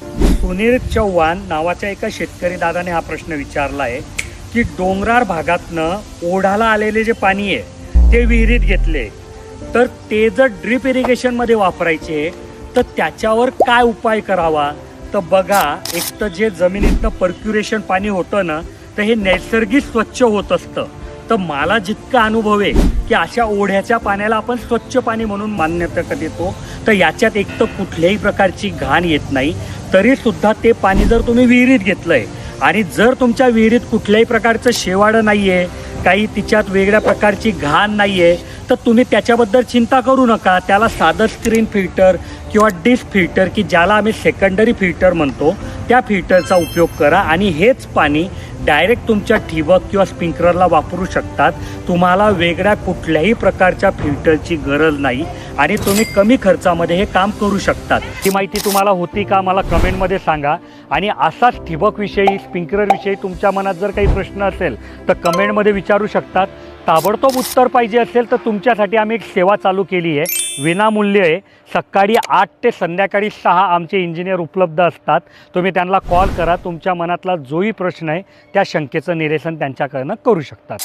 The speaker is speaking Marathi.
सुनील चव्हाण नावाच्या एका शेतकरी दादाने हा प्रश्न विचारला आहे की डोंगराळ भागातनं ओढाला आलेले जे पाणी आहे ते विहिरीत घेतले, तर ते जर ड्रिप इरिगेशनमध्ये वापरायचे तर त्याच्यावर काय उपाय करावा. तर बघा, एक तर जे जमिनीतनं पर्क्युरेशन पाणी होतं ना, तर हे नैसर्गिक स्वच्छ होत असतं. तर मला जितका अनुभव आहे की अशा ओढ्याच्या पाण्याला आपण स्वच्छ पाणी म्हणून मान्यता देतो. तर याच्यात एक तर कुठल्याही प्रकारची घाण येत नाही. तरीसुद्धा ते पाणी जर तुम्ही विहिरीत घेतलं आहे आणि जर तुमच्या विहिरीत कुठल्याही प्रकारचं शेवाळं नाही आहे, काही तिच्यात वेगळ्या प्रकारची घाण नाही आहे, तर तुम्ही त्याच्याबद्दल चिंता करू नका. त्याला साधं स्क्रीन फिल्टर किंवा डिश फिल्टर, की ज्याला आम्ही सेकंडरी फिल्टर म्हणतो, त्या फिल्टरचा उपयोग करा आणि हेच पाणी डायरेक्ट तुमच्या ठिबक किंवा स्प्रिंकलरला वापरू शकतात. तुम्हाला वेगळ्या कुठल्याही प्रकारच्या फिल्टरची गरज नाही आणि तुम्ही कमी खर्चामध्ये हे काम करू शकतात. ही माहिती तुम्हाला होती का, मला कमेंटमध्ये सांगा. आणि असाच ठिबकविषयी, स्प्रिंकलरविषयी तुमच्या मनात जर काही प्रश्न असेल तर कमेंटमध्ये विचारू शकतात. ताबडतोब उत्तर पाहिजे असेल तर तुमच्यासाठी आम्ही एक सेवा चालू केली आहे, विनामूल्य आहे. सकाळी 8 ते संध्याकाळी 6 आमचे इंजिनियर उपलब्ध असतात. तुम्ही त्यांना कॉल करा. तुमच्या मनातला जोही प्रश्न आहे त्या शंकेचं निरसन त्यांच्याकडनं करू शकतात.